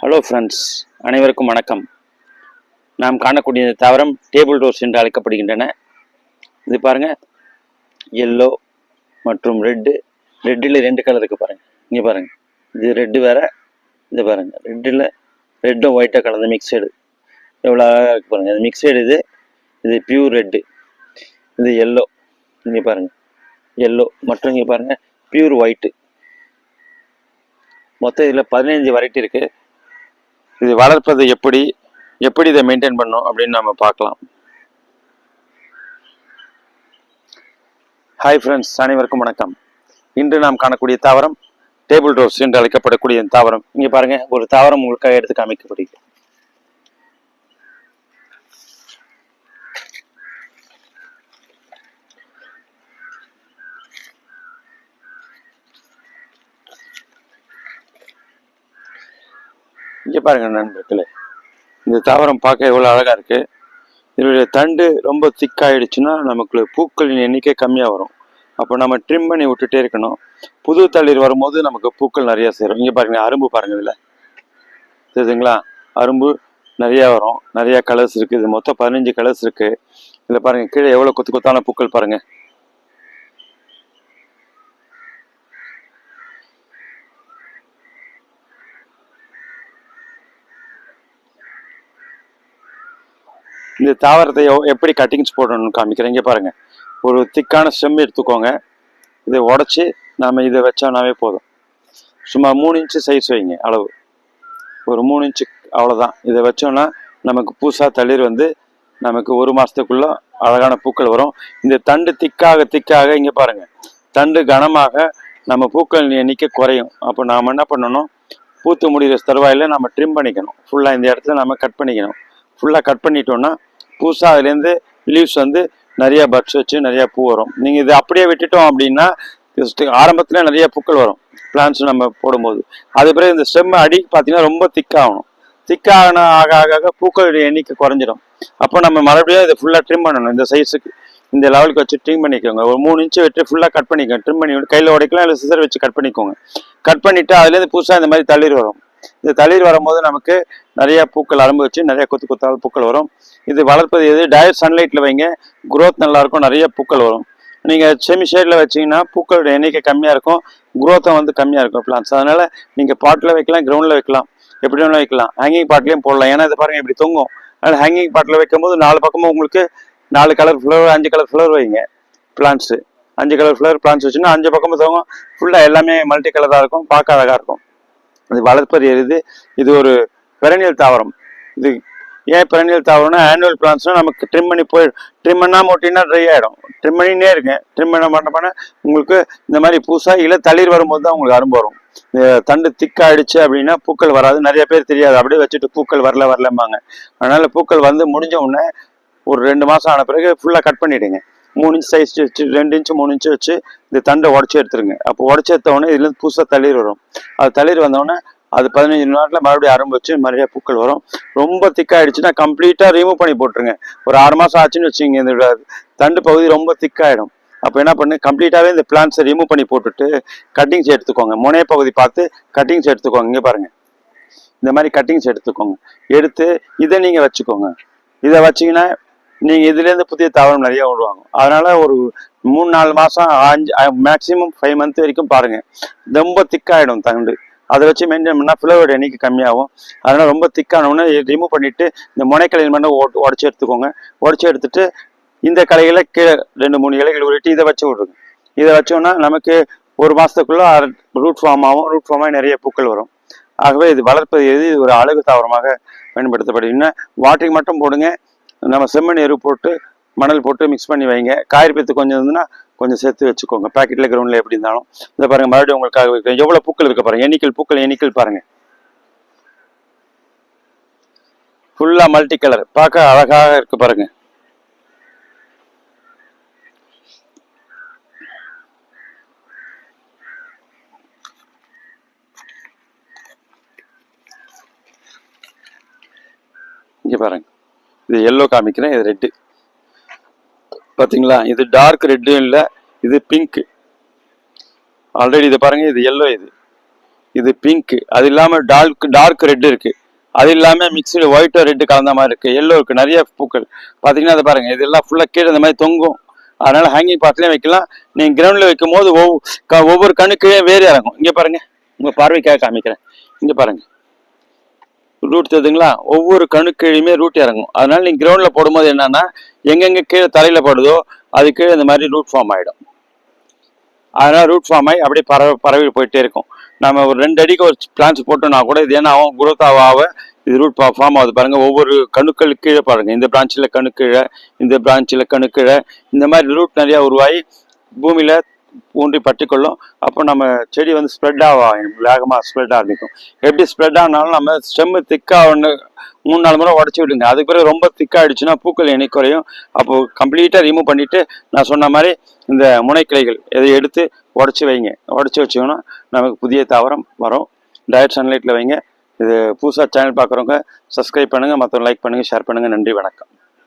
Hello friends, அனைவருக்கும் வணக்கம். நாம் காணக்கூடிய தாவரம் டேபிள் ரோஸ் என்று அழைக்கப்படுகின்றன. இது பாருங்கள், எல்லோ மற்றும் ரெட்டில் 2 கலர் இருக்குது பாருங்கள். இங்கே பாருங்கள், இது ரெட்டு வேறு, இது பாருங்கள் ரெட்டில் ரெட்டும் ஒயிட்டாக கலந்த மிக்சடு. எவ்வளோ அழகாக இருக்குது பாருங்கள். இது மிக்சடு, இது பியூர் ரெட்டு, இது எல்லோ. இங்கே பாருங்கள் எல்லோ மற்றும் இங்கே பாருங்கள் பியூர் ஒயிட்டு. மொத்தம் இதில் 15 வெரைட்டி இருக்குது. இது வளர்ப்பது எப்படி இதை மெயின்டைன் பண்ணணும் அப்படின்னு நம்ம பார்க்கலாம். ஹாய் ஃப்ரெண்ட்ஸ், அனைவருக்கும் வணக்கம். இன்று நாம் காணக்கூடிய தாவரம் டேபிள் ரோஸ் என்று அழைக்கப்படக்கூடிய தாவரம். இங்கே பாருங்க, ஒரு தாவரம் உங்களுக்காக எடுத்து காமிக்கப்படுகிறது. இங்கே பாருங்க நண்பர்களே, இந்த தாவரம் பார்க்க எவ்வளோ அழகாக இருக்குது. இதனுடைய தண்டு ரொம்ப திக்காயிடுச்சுன்னா நமக்கு பூக்களின் எண்ணிக்கை கம்மியாக வரும். அப்போ நம்ம ட்ரிம் பண்ணி விட்டுட்டே இருக்கணும். புது தளிர் வரும்போது நமக்கு பூக்கள் நிறையா சேரும். இங்கே பாருங்க, அரும்பு பாருங்கள், இதில் தெரியுதுங்களா? அரும்பு நிறையா வரும், நிறையா கலர்ஸ் இருக்குது. இது மொத்தம் 15 கலர்ஸ் இருக்குது. இதில் பாருங்கள், கீழே எவ்வளோ கொத்து கொத்தான பூக்கள் பாருங்கள். இந்த தாவரத்தை எப்படி கட்டிங்ஸ் போடணும்னு காமிக்கிறேன். இங்கே பாருங்கள், ஒரு திக்கான ஸ்டெம் எடுத்துக்கோங்க. இதை உடச்சி நாம் இதை வச்சோம்னாவே போதும். சும்மா 3 இன்ச்சு சைஸ் வைங்க, அளவு ஒரு 3 இன்ச்சு, அவ்வளோதான். இதை வச்சோன்னா நமக்கு புதுசாக தளிர் வந்து நமக்கு 1 மாதத்துக்குள்ளே அழகான பூக்கள் வரும். இந்த தண்டு திக்காக இங்கே பாருங்கள், தண்டு கனமாக நம்ம பூக்கள் எண்ணிக்கை குறையும். அப்போ நாம் என்ன பண்ணணும், பூத்து முடிகிற தருவாயில் நம்ம ட்ரிம் பண்ணிக்கணும். ஃபுல்லாக இந்த இடத்துல நம்ம கட் பண்ணிக்கணும். ஃபுல்லாக கட் பண்ணிட்டோன்னா புதுசாக அதுலேருந்து லீவ்ஸ் வந்து நிறையா பட்ஸ் வச்சு நிறையா பூ வரும். நீங்கள் இதை அப்படியே விட்டுட்டோம் அப்படின்னா ஆரம்பத்தில் நிறைய பூக்கள் வரும் பிளான்ஸ் நம்ம போடும்போது. அது பிறகு இந்த ஸ்டெம் அடி பார்த்தீங்கன்னா ரொம்ப திக்காகணும். திக்காக ஆக பூக்களுடைய எண்ணிக்கை குறைஞ்சிடும். அப்போ நம்ம மறுபடியும் இதை ஃபுல்லாக ட்ரிம் பண்ணணும். இந்த சைஸுக்கு இந்த லெவலுக்கு வச்சு ட்ரிம் பண்ணிக்கோங்க. ஒரு 3 இன்ச்சு வெட்டி ஃபுல்லாக கட் பண்ணிக்கோங்க. ட்ரிம் பண்ணி கையில் உடைக்கலாம், இல்லை சிசர் வச்சு கட் பண்ணிக்கோங்க. கட் பண்ணிவிட்டு அதுலேருந்து புதுசாக இந்த மாதிரி தளிர் வரும். இந்த தளிர் வரும்போது நமக்கு நிறைய பூக்கள் அரும்பு வச்சு நிறைய கொத்து கொத்தால் பூக்கள் வரும். இது வளர்ப்பது டைரக்ட் சன்லைட்டில் வைங்க, குரோத் நல்லாயிருக்கும், நிறைய பூக்கள் வரும். நீங்கள் செமி ஷேடில் வச்சிங்கன்னா பூக்களோட எண்ணிக்கை கம்மியாக இருக்கும், குரோத்தும் வந்து கம்மியாக இருக்கும் பிளான்ஸ். அதனால் நீங்கள் பாட்டில் வைக்கலாம், கிரவுண்டில் வைக்கலாம், எப்படி வேணாலும் வைக்கலாம். ஹேங்கிங் பாட்லேயும் போடலாம். ஏன்னா இதை பாருங்கள் இப்படி தொங்கும். அதனால் ஹேங்கிங் பாட்டில் வைக்கும்போது 4 பக்கமும் உங்களுக்கு 4 கலர் ஃப்ளவர், 5 கலர் ஃப்ளவர் வைங்க. பிளான்ட்ஸு 5 கலர் ஃப்ளவர் பிளான்ட்ஸ் வச்சுன்னா 5 பக்கமும் தொங்கும். ஃபுல்லாக எல்லாமே மல்டி கலராக இருக்கும், பார்க்க அழகாக இருக்கும். இது வளர்ப்பது இது ஒரு பெரனியல் தாவரம். இது ஏன் பெரனியல் தாவரம்னா, ஆனுவல் பிளான்ட்ஸ்னால் நமக்கு ட்ரிம் பண்ணாமல் ஓட்டினா ட்ரை ஆகிடும். ட்ரிம் பண்ணினே இருங்க. ட்ரிம் பண்ண உங்களுக்கு இந்த மாதிரி புதுசாக இல்லை தளிர் வரும்போது தான் உங்களுக்கு அரும்பு வரும். தண்டு திக்காயிடுச்சு அப்படின்னா பூக்கள் வராது. நிறைய பேர் தெரியாது, அப்படியே வச்சுட்டு பூக்கள் வரலம்பாங்க. அதனால் பூக்கள் வந்து முடிஞ்ச உடனே ஒரு 2 மாதம் ஆன பிறகு ஃபுல்லாக கட் பண்ணிவிடுங்க. 3 இன்ச் சைஸ் வச்சு 2 இன்ச்சு 3 இன்ச்சு வச்சு இந்த தண்டை உடச்சி எடுத்துருங்க. அப்போ உடச்சி எடுத்தவொடனே இதுலேருந்து புதுசாக தளிர் வரும். அது தளிர் வந்தோடனே அது 15 நாட்டில் மறுபடியும் அரும்பு வச்சு நிறைய பூக்கள் வரும். ரொம்ப திக்காயிடுச்சுன்னா கம்ப்ளீட்டாக ரிமூவ் பண்ணி போட்டுருங்க. ஒரு 6 மாதம் ஆச்சுன்னு வச்சுங்க, இந்த தண்டு பகுதி ரொம்ப திக்காயிடும். அப்போ என்ன பண்ணு, கம்ப்ளீட்டாகவே இந்த பிளான்ஸை ரிமூவ் பண்ணி போட்டுட்டு கட்டிங்ஸ் எடுத்துக்கோங்க. முனைய பகுதி பார்த்து கட்டிங்ஸ் எடுத்துக்கோங்க. இங்கே பாருங்கள், இந்த மாதிரி கட்டிங்ஸ் எடுத்துக்கோங்க. எடுத்து இதை நீங்கள் வச்சுக்கோங்க. இதை வச்சிங்கன்னா நீங்கள் இதுலேருந்து புதிய தாவரம் நிறைய விடுவாங்க. அதனால் ஒரு 3-4 மாதம் 5 மேக்ஸிமம் 5 மந்த் வரைக்கும் பாருங்கள். ரொம்ப திக்காயிடும் தண்டு. அதை வச்சு மெயின்டைன் பண்ணால் ஃப்ளவரோட எண்ணிக்கை கம்மியாகும். அதனால் ரொம்ப திக்கானவுடனே ரிமூவ் பண்ணிவிட்டு இந்த முனைக்கலையில் மட்டும் உடச்சி எடுத்துக்கோங்க. உடச்சி எடுத்துட்டு இந்த கலைகளை கீழே 2-3 இலைகள் உருட்டி இதை வச்சு விட்ருங்க. இதை வச்சோன்னா நமக்கு 1 மாதத்துக்குள்ளே ரூட் ஃபார்ம் ஆகும். ரூட் ஃபார்மாக நிறைய பூக்கள் வரும். ஆகவே இது வளர்ப்பது இது ஒரு அழகு தாவரமாக பயன்படுத்தப்படுதுன்னா வாட்டரிங் மட்டும் போடுங்க. நம்ம செம்மண் எரு போட்டு மணல் போட்டு மிக்ஸ் பண்ணி வைங்க. காய்பித்து கொஞ்சம் இருந்ததுன்னா கொஞ்சம் சேர்த்து வச்சுக்கோங்க. பேக்கெட்டில் கிரவுண்டில் எப்படி இருந்தாலும். இதை பாருங்கள், மறுபடியும் உங்களுக்காக எவ்வளோ பூக்கள் இருக்க பாருங்கள். பூக்கள் எண்ணிக்கை பாருங்கள். ஃபுல்லாக மல்டி கலர், பார்க்க அழகாக இருக்கு பாருங்கள். இங்கே பாருங்க, இது எல்லோ காமிக்கிறேன், இது ரெட்டு பார்த்தீங்களா? இது டார்க் ரெட்டும் இல்லை, இது பிங்க். ஆல்ரெடி இதை பாருங்கள், இது எல்லோ. இது பிங்க், அது இல்லாம டார்க் ரெட் இருக்கு, அது இல்லாம மிக்சடு ஒயிட்டோ ரெட்டு கலந்த மாதிரி இருக்கு, எல்லோ இருக்கு, நிறைய பூக்கள் பாத்தீங்கன்னா அதை பாருங்க. இதெல்லாம் ஃபுல்லா கீழே இந்த மாதிரி தொங்கும். அதனால ஹேங்கிங் பாட்லயும் வைக்கலாம். நீங்க கிரவுண்ட்ல வைக்கும் போது ஒவ்வொரு கணுக்கே வேறு இறங்கும். இங்க பாருங்க, உங்க பார்வைக்காக காமிக்கிறேன். இங்க பாருங்க, ரூட் தெரியுதுங்களா? ஒவ்வொரு கணுக்கீழுமே ரூட் இறங்கும். அதனால நீங்க கிரவுண்ட்ல போடும்போது என்னன்னா, எங்கெங்க கீழே தரையில படுதோ அது கீழே இந்த மாதிரி ரூட் ஃபார்ம் ஆயிடும். அதனால ரூட் ஃபார்ம் ஆகி அப்படியே பரவி போயிட்டே இருக்கும். நம்ம ஒரு 2 அடிக்கு ஒரு பிளான்ஸ் போட்டோம்னா கூட இது என்ன ஆகும், குரோத் ஆக இது ரூட் ஃபார்ம் ஆகுது பாருங்க. ஒவ்வொரு கணுக்களுக்கு கீழே பாருங்க, இந்த பிரான்ச்சில் கணுக்கீழே, இந்த பிரான்ச்சில் கணுக்கீழே, இந்த மாதிரி ரூட் நிறைய உருவாகி பூமியில ஊன்றி பற்றிக்கொள்ளும். அப்போ நம்ம செடி வந்து ஸ்ப்ரெட் வேகமாக ஸ்ப்ரெட் ஆரம்பிக்கும். எப்படி ஸ்ப்ரெட் ஆனாலும் நம்ம ஸ்டெம்மு திக்காக 3-4 முறை உடச்சி விடுங்க. அதுக்கு பிறகு ரொம்ப திக்காகிடுச்சுன்னா பூக்கள் எண்ணி குறையும். அப்போ கம்ப்ளீட்டாக ரிமூவ் பண்ணிட்டு நான் சொன்ன மாதிரி இந்த முனைக்கிளைகள் இதை எடுத்து உடச்சி வைங்க. உடச்சி வச்சிங்கன்னா நமக்கு புதிய தாவரம் வரும். டைரக்ட் சன்லைட்டில் வைங்க. இது புதுசாக சேனல் பார்க்குறவங்க சப்ஸ்கிரைப் பண்ணுங்கள், மற்றவங்க லைக் பண்ணுங்கள், ஷேர் பண்ணுங்கள். நன்றி, வணக்கம்.